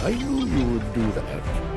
I knew you would do that.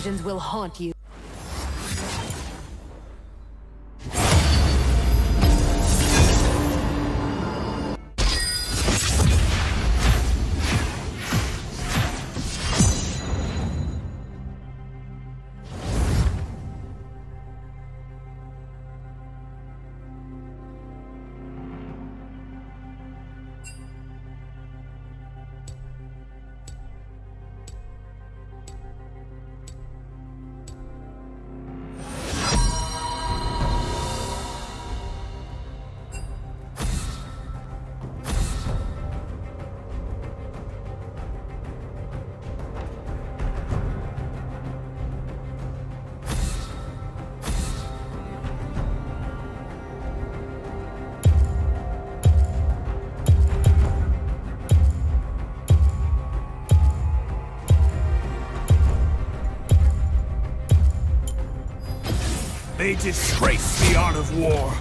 visions will haunt you. They disgrace the art of war.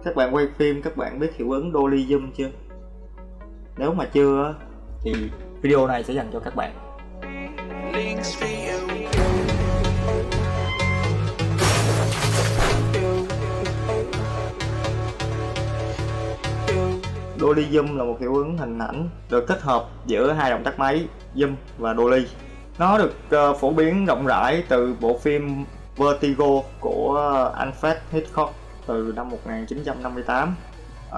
Các bạn quay phim, các bạn biết hiệu ứng dolly zoom chưa? Nếu mà chưa thì video này sẽ dành cho các bạn. dolly zoom là một hiệu ứng hình ảnh được kết hợp giữa hai động tác máy zoom và dolly. Nó được phổ biến rộng rãi từ bộ phim Vertigo của Alfred Hitchcock từ năm 1958.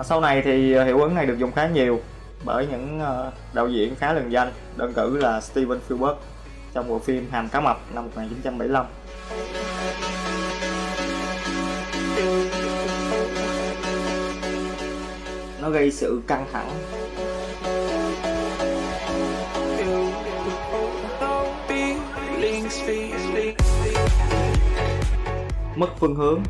Sau này thì hiệu ứng này được dùng khá nhiều bởi những đạo diễn khá lừng danh, đơn cử là Steven Spielberg trong bộ phim Hàm Cá Mập năm 1975. Nó gây sự căng thẳng, mất phương hướng,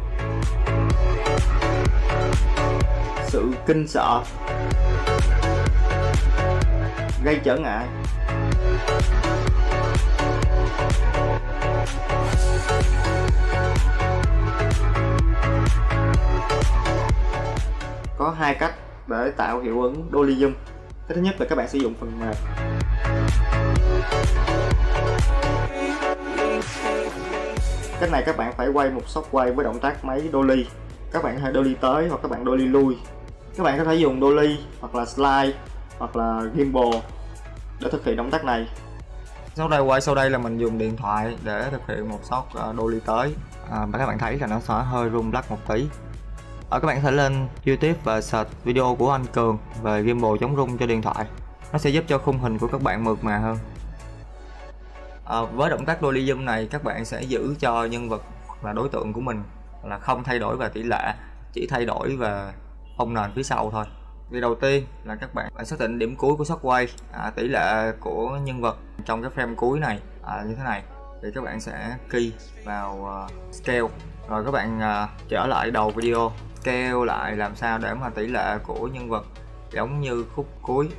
sự kinh sợ, gây trở ngại. Có hai cách để tạo hiệu ứng dolly zoom. Cái thứ nhất là các bạn sử dụng phần mềm. Cách này các bạn phải quay một shot quay với động tác máy dolly. Các bạn có thể dolly tới hoặc các bạn dolly lui. Các bạn có thể dùng dolly hoặc là slide hoặc là gimbal để thực hiện động tác này. Sau đây là mình dùng điện thoại để thực hiện một shot dolly tới. Và các bạn thấy là nó sẽ hơi rung lắc một tí. Các bạn có thể lên YouTube và search video của anh Cường về gimbal chống rung cho điện thoại. Nó sẽ giúp cho khung hình của các bạn mượt mà hơn. Với động tác dolly zoom này, các bạn sẽ giữ cho nhân vật và đối tượng của mình là không thay đổi về tỷ lệ, chỉ thay đổi về phông nền phía sau thôi. Việc đầu tiên là các bạn phải xác định điểm cuối của shot quay, tỷ lệ của nhân vật trong cái frame cuối này như thế này. Thì các bạn sẽ key vào scale, rồi các bạn trở lại đầu video, scale lại làm sao để mà tỷ lệ của nhân vật giống như khúc cuối.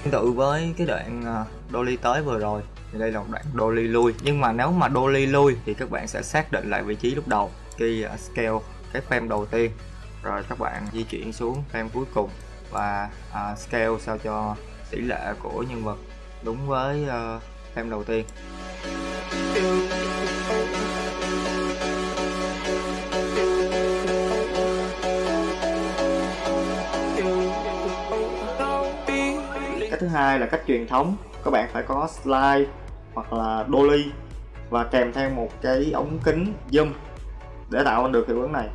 Tương tự với cái đoạn dolly tới vừa rồi thì đây là một đoạn dolly lui, nhưng mà nếu mà dolly lui thì các bạn sẽ xác định lại vị trí lúc đầu, key scale cái frame đầu tiên, rồi các bạn di chuyển xuống frame cuối cùng và scale sao cho tỷ lệ của nhân vật đúng với frame đầu tiên. Cách thứ hai là cách truyền thống, các bạn phải có slide hoặc là dolly và kèm theo một cái ống kính zoom để tạo được hiệu ứng này.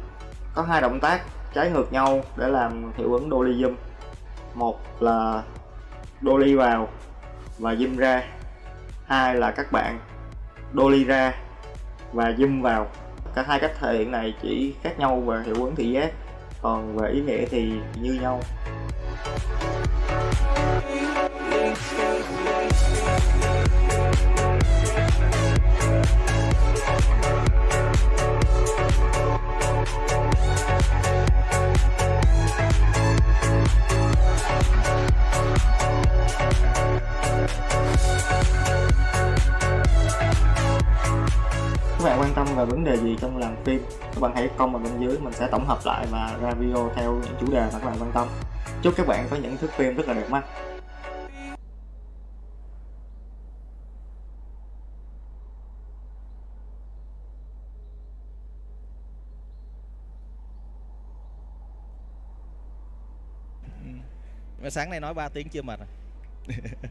Có hai động tác trái ngược nhau để làm hiệu ứng dolly zoom. Một là dolly vào và zoom ra, hai là các bạn dolly ra và zoom vào. Cả hai cách thể hiện này chỉ khác nhau về hiệu ứng thị giác, còn về ý nghĩa thì như nhau. Các bạn quan tâm về vấn đề gì trong làm phim, các bạn hãy comment bên dưới, mình sẽ tổng hợp lại và ra video theo những chủ đề mà các bạn quan tâm. Chúc các bạn có những thước phim rất là đẹp mắt. Mà sáng nay nói 3 tiếng chưa mệt à?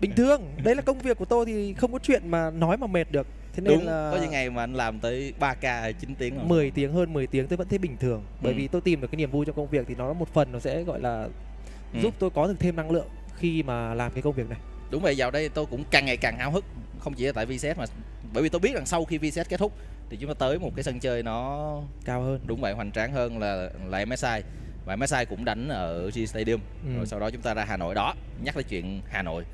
Bình thường, đấy là công việc của tôi thì không có chuyện mà nói mà mệt được. Thế nên đúng, là có những ngày mà anh làm tới 3 ca hay 9 tiếng rồi. 10 tiếng, hơn 10 tiếng tôi vẫn thấy bình thường. Bởi vì tôi tìm được cái niềm vui trong công việc thì nó một phần nó sẽ gọi là giúp tôi có được thêm năng lượng khi mà làm cái công việc này. Đúng vậy, dạo đây tôi cũng càng ngày càng háo hức, không chỉ là tại VCS mà bởi vì tôi biết rằng sau khi VCS kết thúc thì chúng ta tới một cái sân chơi nó cao hơn. Đúng vậy, hoành tráng hơn là MSI. Và MSI cũng đánh ở G Stadium. Rồi sau đó chúng ta ra Hà Nội đó, nhắc tới chuyện Hà Nội.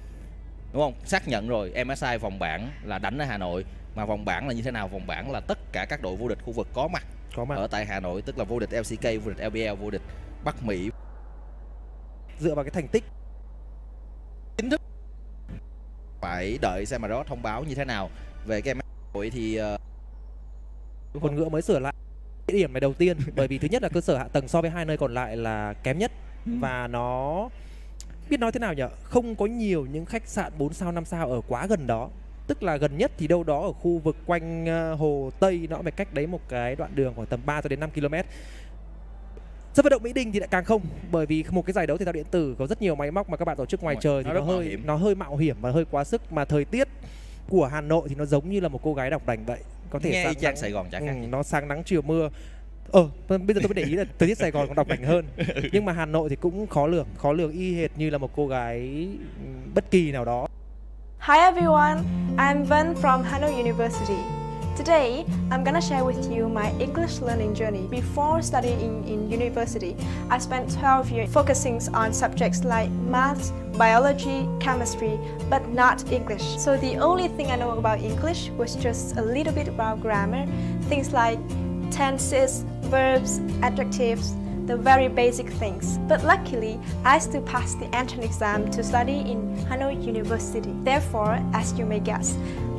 Đúng không? Xác nhận rồi, MSI vòng bảng là đánh ở Hà Nội. Mà vòng bảng là như thế nào? Vòng bảng là tất cả các đội vô địch khu vực có mặt ở tại Hà Nội, tức là vô địch LCK, vô địch LPL, vô địch Bắc Mỹ. Dựa vào cái thành tích chính thức phải đợi xem mà đó thông báo như thế nào về cái MSI thì con ngựa mới sửa lại cái điểm này đầu tiên. Bởi vì thứ nhất là cơ sở hạ tầng so với hai nơi còn lại là kém nhất. Và nó biết nói thế nào nhỉ, không có nhiều những khách sạn 4 sao 5 sao ở quá gần đó. tức là gần nhất thì đâu đó ở khu vực quanh Hồ Tây, nó phải cách đấy một cái đoạn đường khoảng tầm 3 cho đến 5 km. Sân vận động Mỹ Đình thì lại càng không, bởi vì một cái giải đấu thể thao điện tử có rất nhiều máy móc mà các bạn tổ chức ngoài trời thì nó hơi mạo hiểm và hơi quá sức, mà thời tiết của Hà Nội thì nó giống như là một cô gái độc đành vậy, có thể nghe sáng chang nắng, Sài Gòn chả khác nó sáng nắng chiều mưa. Bây giờ tôi mới để ý là thời tiết Sài Gòn còn độc đành hơn. Nhưng mà Hà Nội thì cũng khó lường y hệt như là một cô gái bất kỳ nào đó. Hi everyone, I'm Vân from Hanoi University. Today, I'm gonna share with you my English learning journey. Before studying in university, I spent 12 years focusing on subjects like maths, biology, chemistry, but not English. So the only thing I know about English was just a little bit about grammar, things like tenses, verbs, adjectives, the very basic things. But luckily, I still passed the entrance exam to study in Hanoi University. Therefore, as you may guess,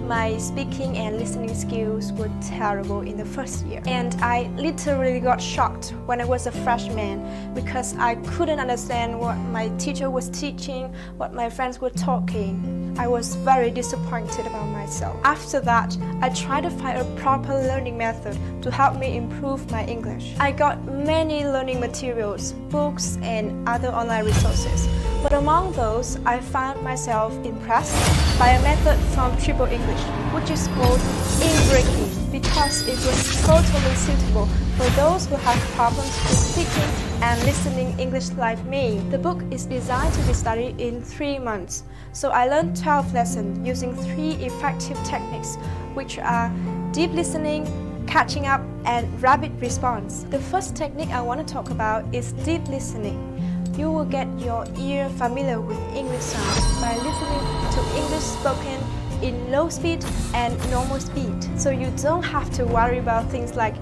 my speaking and listening skills were terrible in the first year. And I literally got shocked when I was a freshman because I couldn't understand what my teacher was teaching, what my friends were talking. I was very disappointed about myself. After that, I tried to find a proper learning method to help me improve my English. I got many learning materials, books, and other online resources. But among those, I found myself impressed by a method from Triple English, which is called in-breaking, because it was totally suitable for those who have problems with speaking and listening English like me. The book is designed to be studied in 3 months, so I learned 12 lessons using 3 effective techniques, which are deep listening, catching up, and rapid response. The first technique I want to talk about is deep listening. You will get your ear familiar with English sounds by listening to English spoken in low speed and normal speed. So you don't have to worry about things like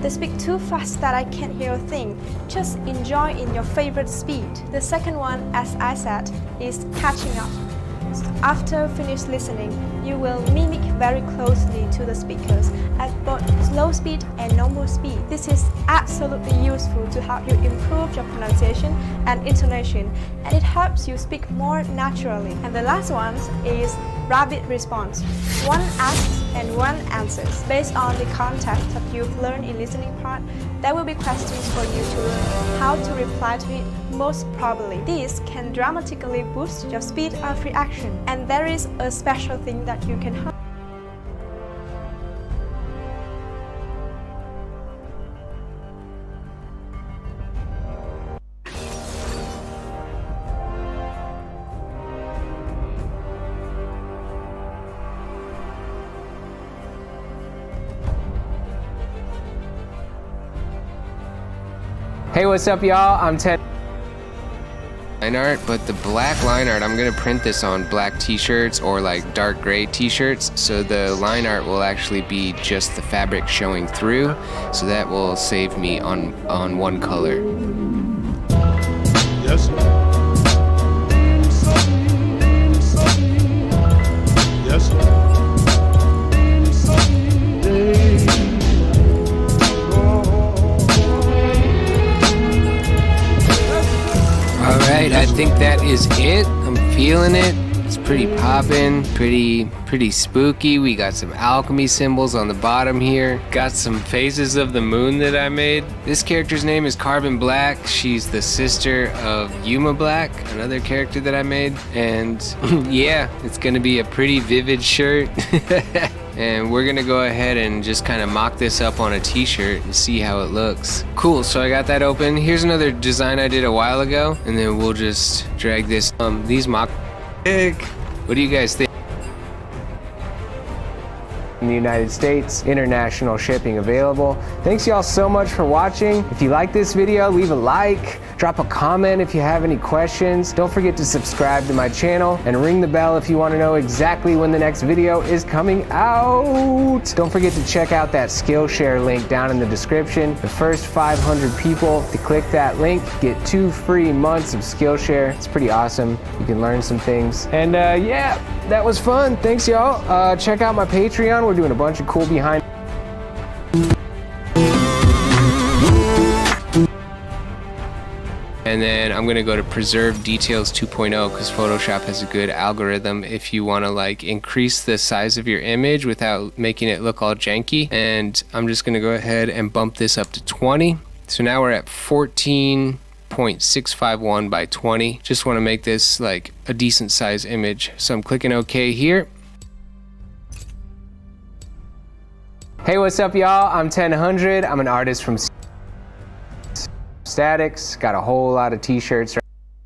they speak too fast that I can't hear a thing. Just enjoy in your favorite speed. The second one, as I said, is catching up. After finish listening, you will mimic very closely to the speakers at both slow speed and normal speed. This is absolutely useful to help you improve your pronunciation and intonation, and it helps you speak more naturally. And the last one is rapid response. One asks and one answers. Based on the context that you've learned in listening part, there will be questions for you to learn how to reply to it most probably. This can dramatically boost your speed of reaction. And there is a special thing that you can have. Hey, what's up, y'all? I'm Ted. Line art, but the black line art, I'm gonna print this on black t-shirts or like dark gray t-shirts, so the line art will actually be just the fabric showing through, so that will save me on one color. Yes. Yes. Alright, I think that is it. I'm feeling it. It's pretty poppin', pretty spooky. We got some alchemy symbols on the bottom here. Got some phases of the moon that I made. This character's name is Carbon Black. She's the sister of Yuma Black, another character that I made. And yeah, it's gonna be a pretty vivid shirt. And we're gonna go ahead and just kind of mock this up on a t-shirt and see how it looks. Cool, so I got that open. Here's another design I did a while ago, and then we'll just drag this. These mock. What do you guys think? In the United States, international shipping available. Thanks y'all so much for watching. If you like this video, leave a like, drop a comment if you have any questions. Don't forget to subscribe to my channel and ring the bell if you want to know exactly when the next video is coming out. Don't forget to check out that Skillshare link down in the description. The first 500 people to click that link get 2 free months of Skillshare. It's pretty awesome. You can learn some things. And yeah, that was fun. Thanks y'all. Check out my Patreon. We're doing a bunch of cool behind. And then I'm gonna go to Preserve Details 2.0 because Photoshop has a good algorithm if you wanna like increase the size of your image without making it look all janky. And I'm just gonna go ahead and bump this up to 20. So now we're at 14.651 by 20. Just wanna make this like a decent size image. So I'm clicking OK here. Hey, what's up y'all? I'm 1000. I'm an artist from Statics. Got a whole lot of t-shirts.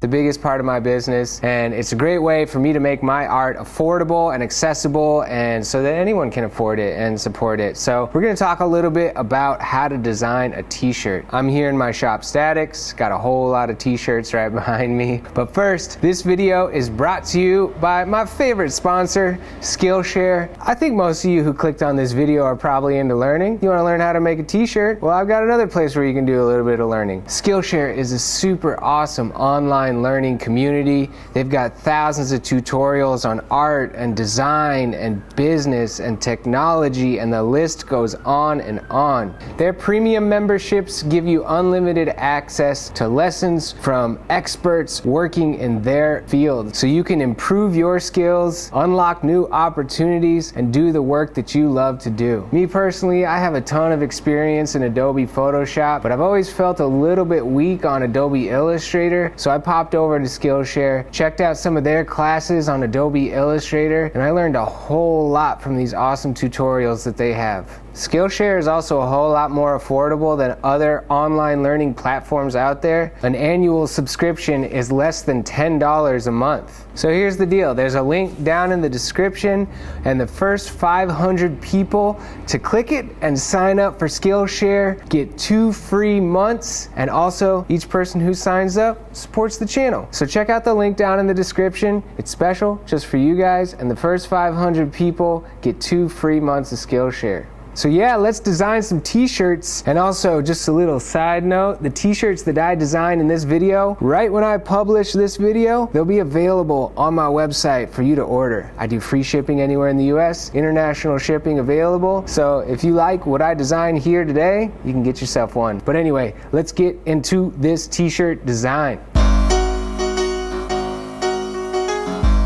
The biggest part of my business, and it's a great way for me to make my art affordable and accessible, and so that anyone can afford it and support it. So we're going to talk a little bit about how to design a t-shirt. I'm here in my shop Statics, got a whole lot of t-shirts right behind me. But first, this video is brought to you by my favorite sponsor, Skillshare. I think most of you who clicked on this video are probably into learning. You want to learn how to make a t-shirt? Well, I've got another place where you can do a little bit of learning. Skillshare is a super awesome online learning community. They've got thousands of tutorials on art and design and business and technology, and the list goes on and on. Their premium memberships give you unlimited access to lessons from experts working in their field, so you can improve your skills, unlock new opportunities, and do the work that you love to do. Me personally, I have a ton of experience in Adobe Photoshop, but I've always felt a little bit weak on Adobe Illustrator, so I popped over to Skillshare, checked out some of their classes on Adobe Illustrator, and I learned a whole lot from these awesome tutorials that they have. Skillshare is also a whole lot more affordable than other online learning platforms out there. An annual subscription is less than $10 a month. So here's the deal. There's a link down in the description, and the first 500 people to click it and sign up for Skillshare get 2 free months, and also each person who signs up supports the channel. So check out the link down in the description. It's special just for you guys, and the first 500 people get 2 free months of Skillshare. So yeah, let's design some t-shirts. And also, just a little side note, the t-shirts that I designed in this video, right when I publish this video, they'll be available on my website for you to order. I do free shipping anywhere in the US, international shipping available. So if you like what I designed here today, you can get yourself one. But anyway, let's get into this t-shirt design.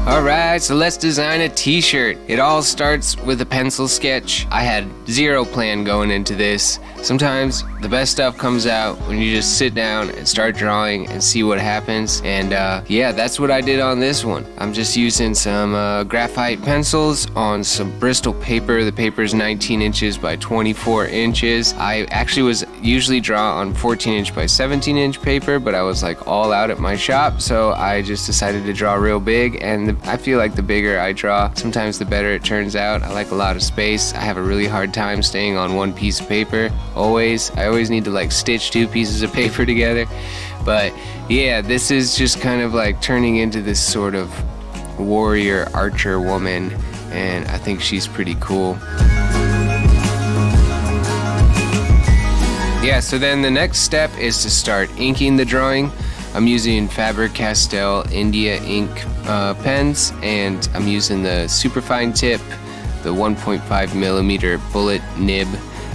Alright, so let's design a t-shirt. It all starts with a pencil sketch. I had zero plan going into this. Sometimes the best stuff comes out when you just sit down and start drawing and see what happens. And yeah, that's what I did on this one. I'm just using some graphite pencils on some Bristol paper. The paper is 19 inches by 24 inches. I actually usually draw on 14-inch by 17-inch paper, but I was like all out at my shop, so I just decided to draw real big. And I feel like the bigger I draw, sometimes the better it turns out. I like a lot of space. I have a really hard time staying on one piece of paper. I always need to like stitch 2 pieces of paper together. But yeah, this is just kind of like turning into this sort of warrior archer woman, and I think she's pretty cool. Yeah, so then the next step is to start inking the drawing. I'm using Faber-Castell India ink pens, and I'm using the superfine tip, the 1.5mm bullet nib,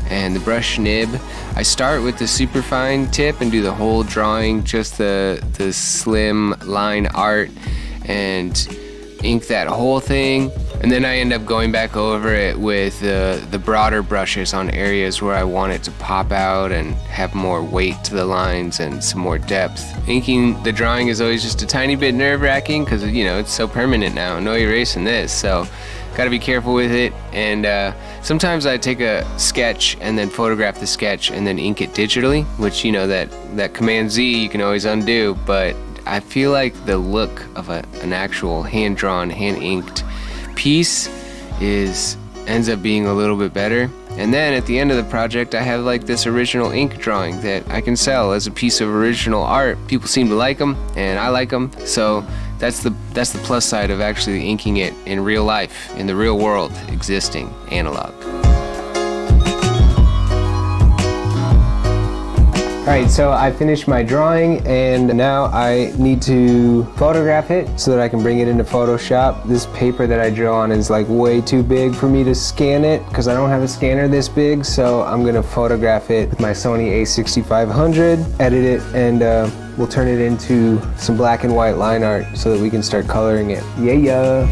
and the brush nib. I start with the superfine tip and do the whole drawing, just the slim line art, and ink that whole thing. And then I end up going back over it with the broader brushes on areas where I want it to pop out and have more weight to the lines and some more depth. Inking the drawing is always just a tiny bit nerve-wracking because, you know, it's so permanent now. No erasing this, so gotta be careful with it. And sometimes I take a sketch and then photograph the sketch and then ink it digitally, which, you know, that Command Z you can always undo, but I feel like the look of an actual hand-drawn, hand-inked piece ends up being a little bit better. And then at the end of the project, I have like this original ink drawing that I can sell as a piece of original art. People seem to like them, and I like them, so that's the plus side of actually inking it in real life, in the real world, existing analog. Alright, so I finished my drawing, and now I need to photograph it so that I can bring it into Photoshop. This paper that I drew on is like way too big for me to scan it because I don't have a scanner this big, so I'm gonna photograph it with my Sony a6500, edit it, and we'll turn it into some black and white line art so that we can start coloring it. Yeah.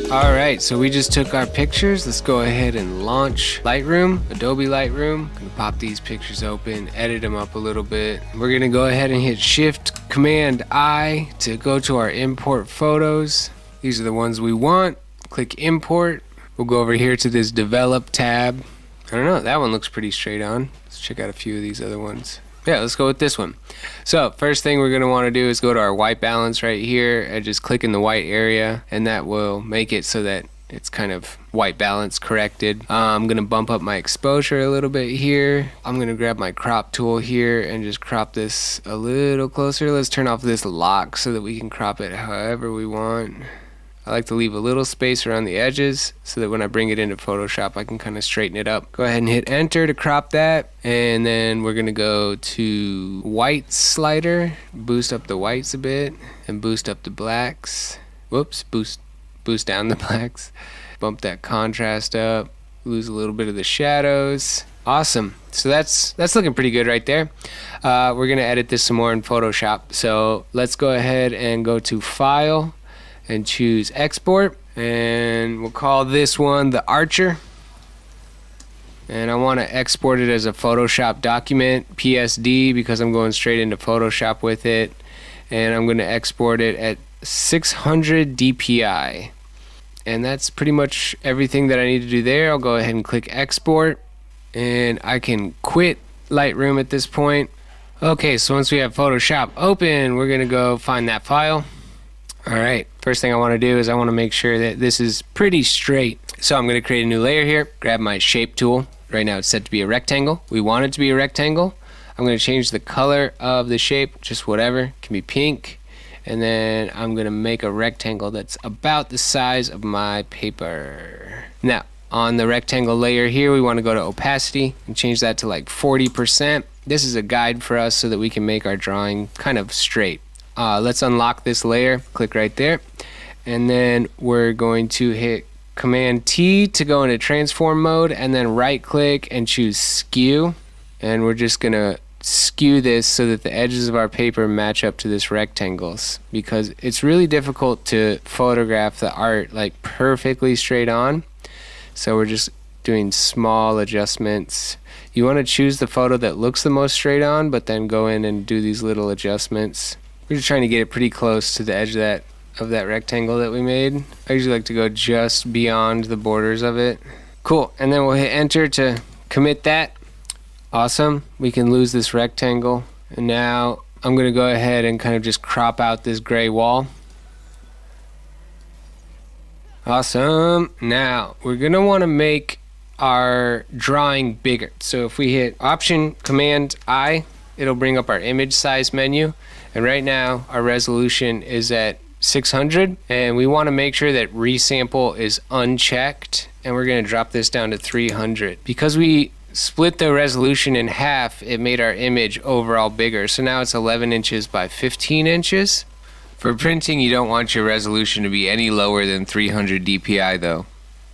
Alright, so we just took our pictures. Let's go ahead and launch Lightroom, Adobe Lightroom. Gonna pop these pictures open, edit them up a little bit. We're gonna go ahead and hit Shift Command I to go to our import photos. These are the ones we want. Click import. We'll go over here to this develop tab. I don't know, that one looks pretty straight on. Let's check out a few of these other ones. Yeah, let's go with this one. So first thing we're gonna wanna do is go to our white balance right here and just click in the white area, and that will make it so that it's kind of white balance corrected. I'm gonna bump up my exposure a little bit here. I'm gonna grab my crop tool here and just crop this a little closer. Let's turn off this lock so that we can crop it however we want. I like to leave a little space around the edges so that when I bring it into Photoshop, I can kind of straighten it up. Go ahead and hit enter to crop that. And then we're gonna go to white slider, boost up the whites a bit and boost up the blacks. Whoops, boost down the blacks. Bump that contrast up, lose a little bit of the shadows. Awesome, so that's looking pretty good right there. We're gonna edit this some more in Photoshop. So let's go ahead and go to File, and choose export, and we'll call this one the Archer, and I want to export it as a Photoshop document, PSD, because I'm going straight into Photoshop with it, and I'm going to export it at 600 DPI, and that's pretty much everything that I need to do there. I'll go ahead and click export, and I can quit Lightroom at this point. Okay, so once we have Photoshop open, we're going to go find that file. Alright, first thing I want to do is I want to make sure that this is pretty straight. So I'm going to create a new layer here, grab my shape tool. Right now it's set to be a rectangle. We want it to be a rectangle. I'm going to change the color of the shape, just whatever, it can be pink. And then I'm going to make a rectangle that's about the size of my paper. Now, on the rectangle layer here, we want to go to opacity and change that to like 40%. This is a guide for us so that we can make our drawing kind of straight. Let's unlock this layer, click right there, and then we're going to hit Command T to go into transform mode, and then right click and choose skew, and we're just gonna skew this so that the edges of our paper match up to this rectangles, because it's really difficult to photograph the art like perfectly straight on. So we're just doing small adjustments. You want to choose the photo that looks the most straight on, but then go in and do these little adjustments. We're just trying to get it pretty close to the edge of that rectangle that we made. I usually like to go just beyond the borders of it. Cool, and then we'll hit enter to commit that. Awesome, we can lose this rectangle. And now I'm gonna go ahead and kind of just crop out this gray wall. Awesome, now we're gonna wanna make our drawing bigger. So if we hit Option Command I, it'll bring up our image size menu. And right now our resolution is at 600, and we want to make sure that resample is unchecked, and we're going to drop this down to 300. Because we split the resolution in half, it made our image overall bigger. So now it's 11 inches by 15 inches. For printing, you don't want your resolution to be any lower than 300 DPI though.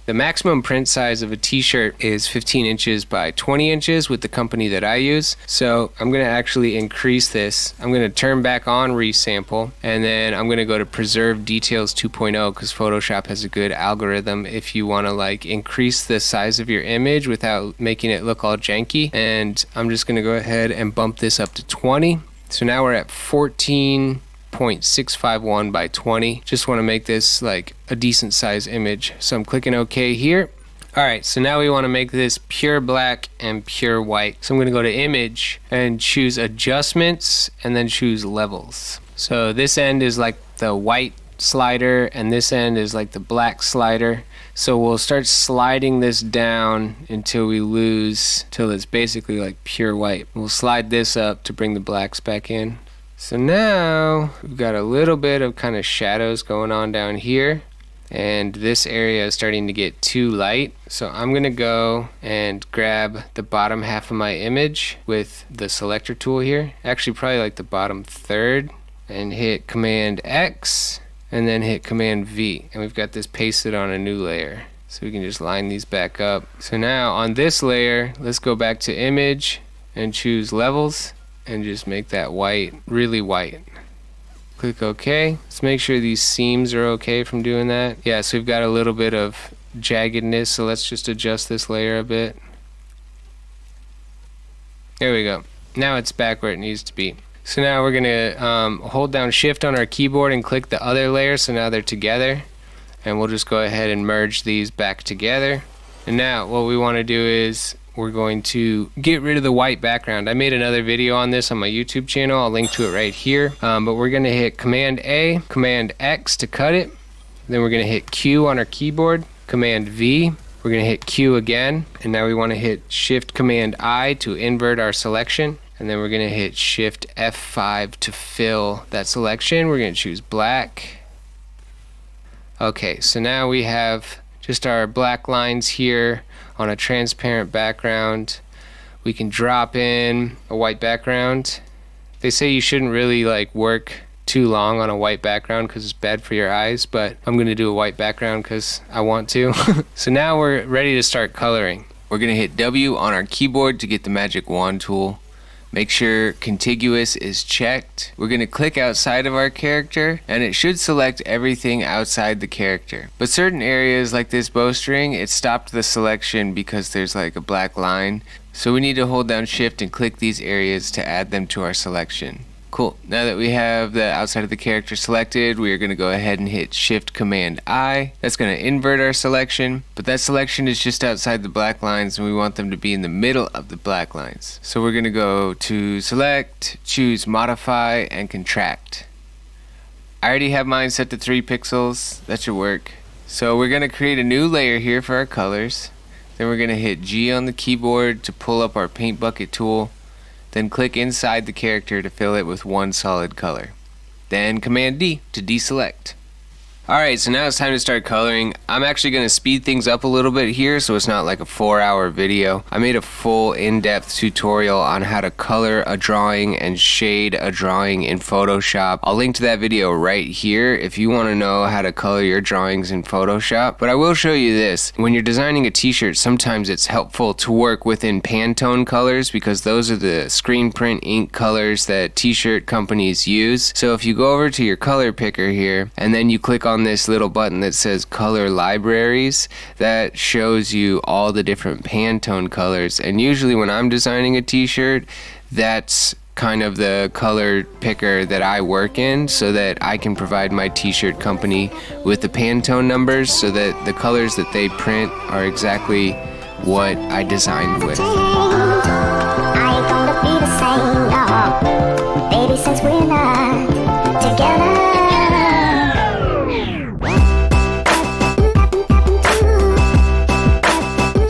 The maximum print size of a t-shirt is 15 inches by 20 inches with the company that I use. So I'm going to actually increase this. I'm going to turn back on resample, and then I'm going to go to preserve details 2.0 because Photoshop has a good algorithm if you want to like increase the size of your image without making it look all janky. And I'm just going to go ahead and bump this up to 20. So now we're at 14.651 by 20. Just want to make this like a decent size image. So I'm clicking OK here. Alright, so now we want to make this pure black and pure white. So I'm going to go to image and choose adjustments and then choose levels. So this end is like the white slider and this end is like the black slider. So we'll start sliding this down until we lose, till it's basically like pure white. We'll slide this up to bring the blacks back in. So now we've got a little bit of kind of shadows going on down here. and this area is starting to get too light. So I'm gonna go and grab the bottom half of my image with the selector tool here, actually probably like the bottom third, and hit Command X and then hit Command V, and we've got this pasted on a new layer. So we can just line these back up. So now on this layer, let's go back to image and choose levels and just make that white, really white. Click OK. Let's make sure these seams are okay from doing that. Yeah, so we've got a little bit of jaggedness, so let's just adjust this layer a bit. There we go. Now it's back where it needs to be. So now we're gonna hold down Shift on our keyboard and click the other layer, so now they're together. And we'll just go ahead and merge these back together. And now what we want to do is we're going to get rid of the white background. I made another video on this on my YouTube channel. I'll link to it right here. But we're going to hit Command A, Command X to cut it. Then we're going to hit Q on our keyboard, Command V. We're going to hit Q again. And now we want to hit Shift Command I to invert our selection. And then we're going to hit Shift F5 to fill that selection. We're going to choose black. Okay, so now we have just our black lines here on a transparent background. We can drop in a white background. They say you shouldn't really like work too long on a white background because it's bad for your eyes, but I'm gonna do a white background because I want to. So now we're ready to start coloring. We're gonna hit W on our keyboard to get the magic wand tool. Make sure contiguous is checked. We're gonna click outside of our character and it should select everything outside the character. But certain areas like this bowstring, it stopped the selection because there's like a black line. So we need to hold down Shift and click these areas to add them to our selection. Cool, now that we have the outside of the character selected, we are gonna go ahead and hit Shift Command I. That's gonna invert our selection, but that selection is just outside the black lines and we want them to be in the middle of the black lines. So we're gonna go to Select, choose Modify, and Contract. I already have mine set to 3 pixels, that should work. So we're gonna create a new layer here for our colors. Then we're gonna hit G on the keyboard to pull up our paint bucket tool. Then click inside the character to fill it with one solid color. Then Command D to deselect. Alright, so now it's time to start coloring. I'm actually going to speed things up a little bit here so it's not like a 4-hour video. I made a full in-depth tutorial on how to color a drawing and shade a drawing in Photoshop. I'll link to that video right here if you want to know how to color your drawings in Photoshop. But I will show you this. When you're designing a t-shirt, sometimes it's helpful to work within Pantone colors because those are the screen print ink colors that t-shirt companies use. So if you go over to your color picker here and then you click on this little button that says color libraries, that shows you all the different Pantone colors. And usually when I'm designing a t-shirt, that's kind of the color picker that I work in so that I can provide my t-shirt company with the Pantone numbers so that the colors that they print are exactly what I designed with. I ain't gonna be the same, no. Baby, since we're not together.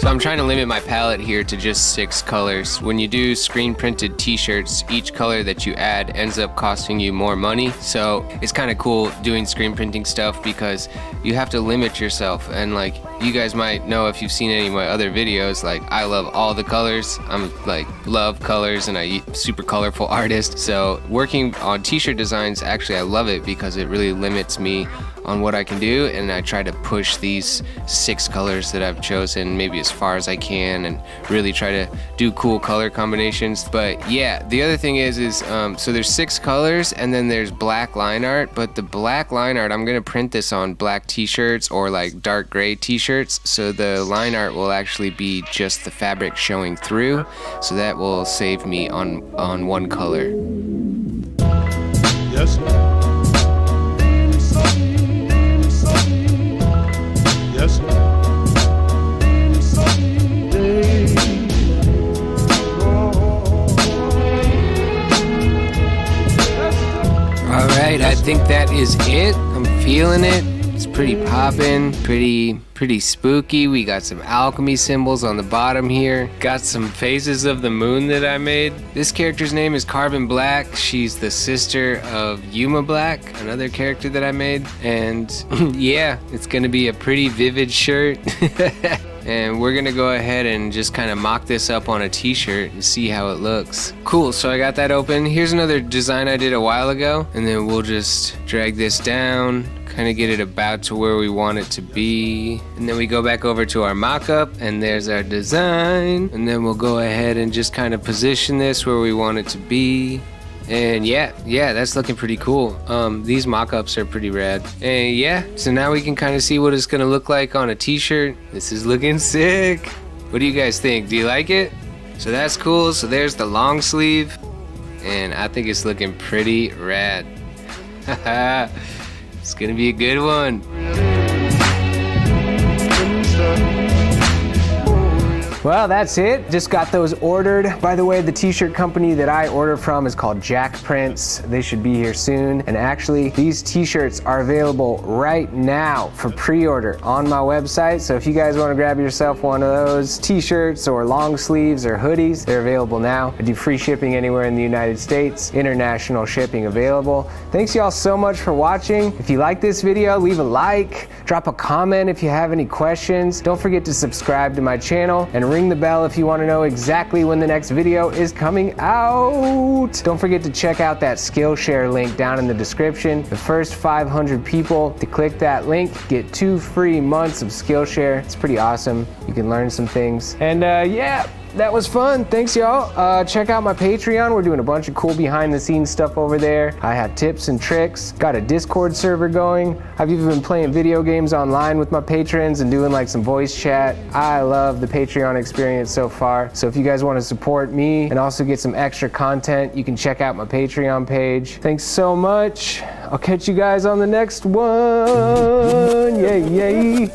I'm trying to limit my palette here to just 6 colors. When you do screen printed t-shirts, each color that you add ends up costing you more money. So it's kind of cool doing screen printing stuff because you have to limit yourself. And like you guys might know if you've seen any of my other videos, like I love all the colors. I'm like love colors and I'm super colorful artist. So working on t-shirt designs, actually I love it because it really limits me on what I can do, and I try to push these 6 colors that I've chosen maybe as far as I can and really try to do cool color combinations. But yeah, the other thing is so there's 6 colors and then there's black line art, but the black line art, I'm gonna print this on black t-shirts or like dark gray t-shirts, so the line art will actually be just the fabric showing through, so that will save me on one color. Yes. Yes. Alright, I think that is it. I'm feeling it. It's pretty poppin', pretty spooky. We got some alchemy symbols on the bottom here. Got some phases of the moon that I made. This character's name is Carbon Black. She's the sister of Yuma Black, another character that I made. And yeah, it's gonna be a pretty vivid shirt. And we're gonna go ahead and just kind of mock this up on a t-shirt and see how it looks. Cool, so I got that open. Here's another design I did a while ago, and then we'll just drag this down, kind of get it about to where we want it to be. And then we go back over to our mock-up, and there's our design. And then we'll go ahead and just kind of position this where we want it to be. And yeah, that's looking pretty cool. These mock-ups are pretty rad. And yeah, so now we can kind of see what it's gonna look like on a t-shirt. This is looking sick. What do you guys think? Do you like it? So that's cool. So there's the long sleeve, and I think it's looking pretty rad. It's gonna be a good one. Well, that's it. Just got those ordered. By the way, the t-shirt company that I ordered from is called Jack Prints. They should be here soon. And actually, these t-shirts are available right now for pre-order on my website. So if you guys want to grab yourself one of those t-shirts or long sleeves or hoodies, they're available now. I do free shipping anywhere in the United States, international shipping available. Thanks y'all so much for watching. If you like this video, leave a like, drop a comment if you have any questions. Don't forget to subscribe to my channel and ring the bell if you want to know exactly when the next video is coming out. Don't forget to check out that Skillshare link down in the description. The first 500 people to click that link get 2 free months of Skillshare. It's pretty awesome. You can learn some things. And yeah, that was fun. Thanks y'all. Check out my Patreon. We're doing a bunch of cool behind the scenes stuff over there. I have tips and tricks. Got a Discord server going. I've even been playing video games online with my patrons and doing like some voice chat. I love the Patreon experience so far. So if you guys want to support me and also get some extra content, you can check out my Patreon page. Thanks so much. I'll catch you guys on the next one. Yay.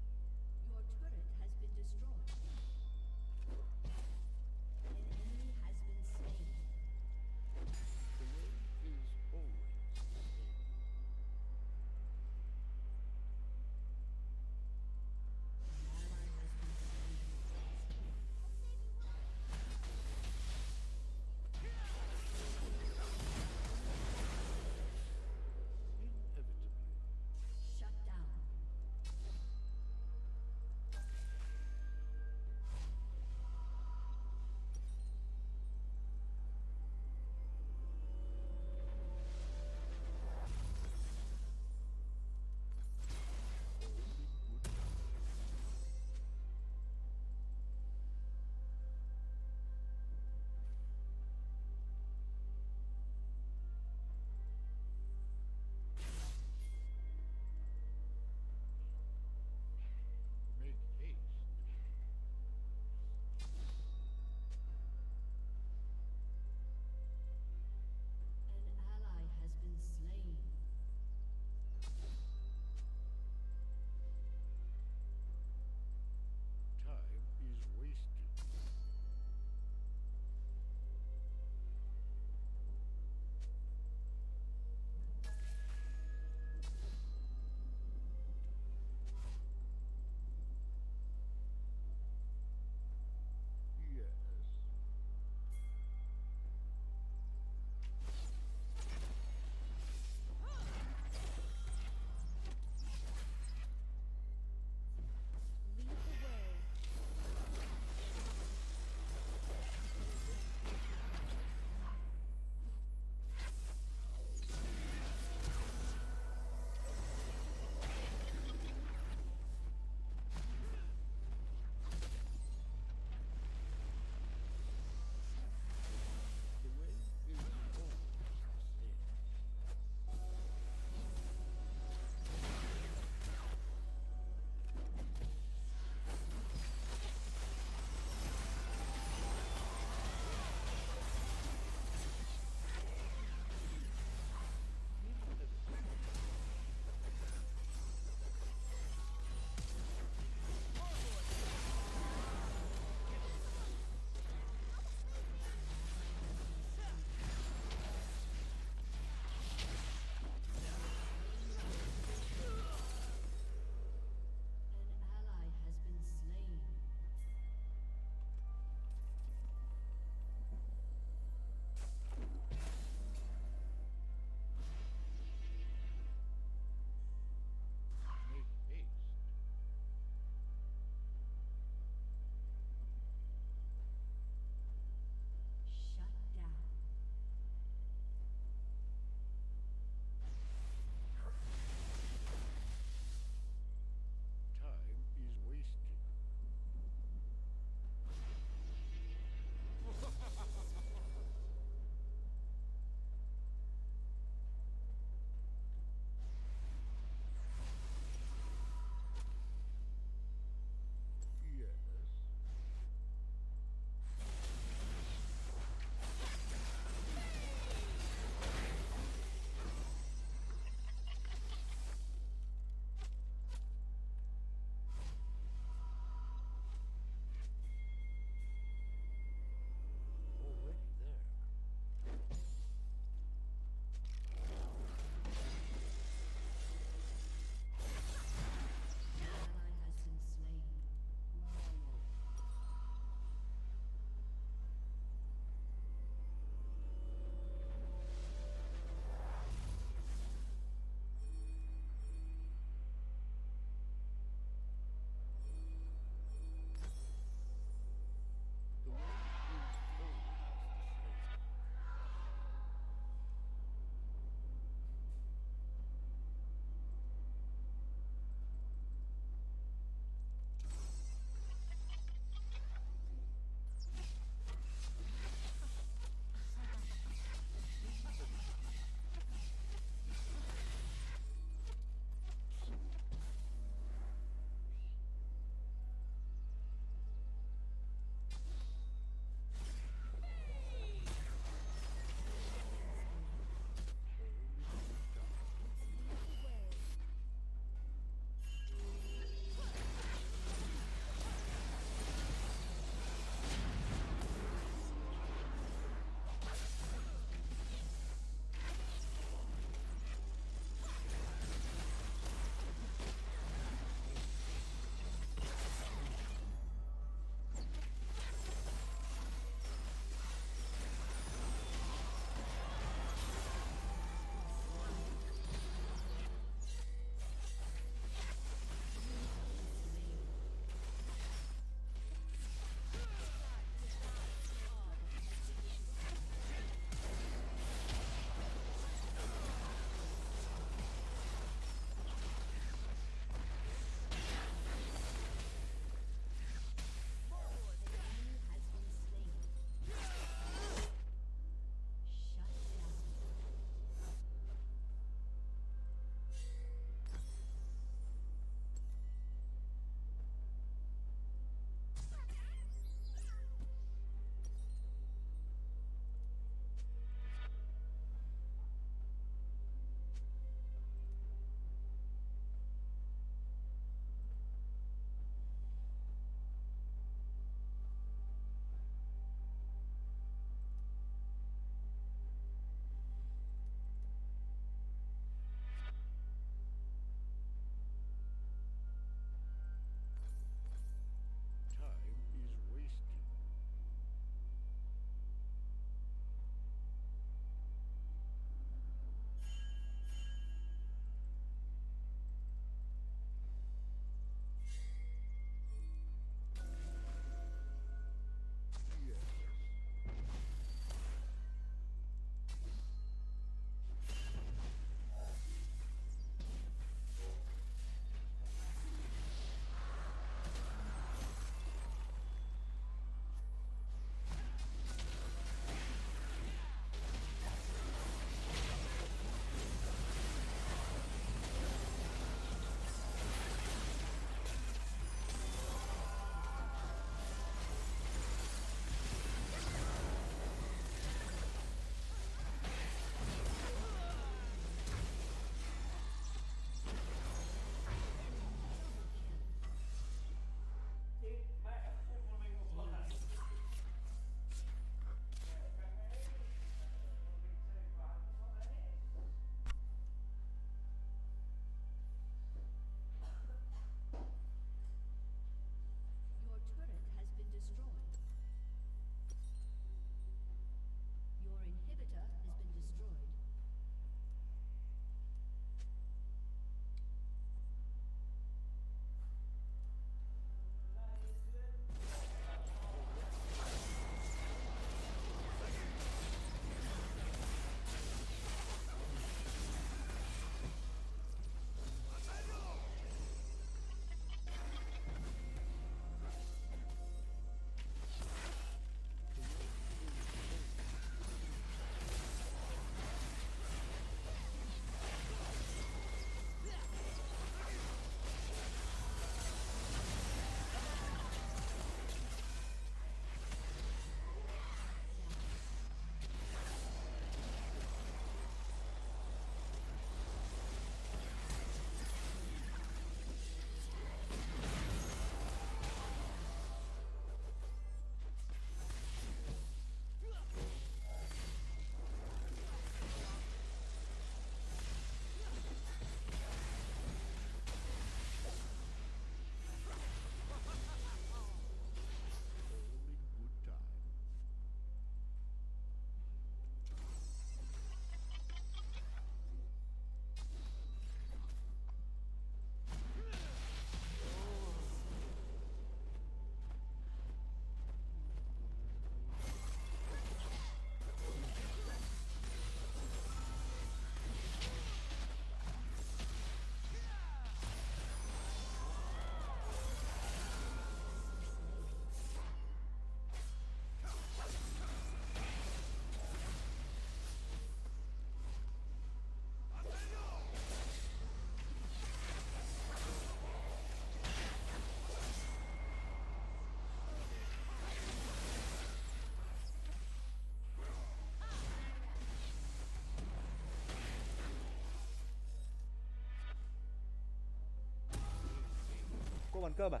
ăn cơm à?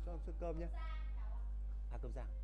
Cho ăn cơm nhé. À, cơm rang.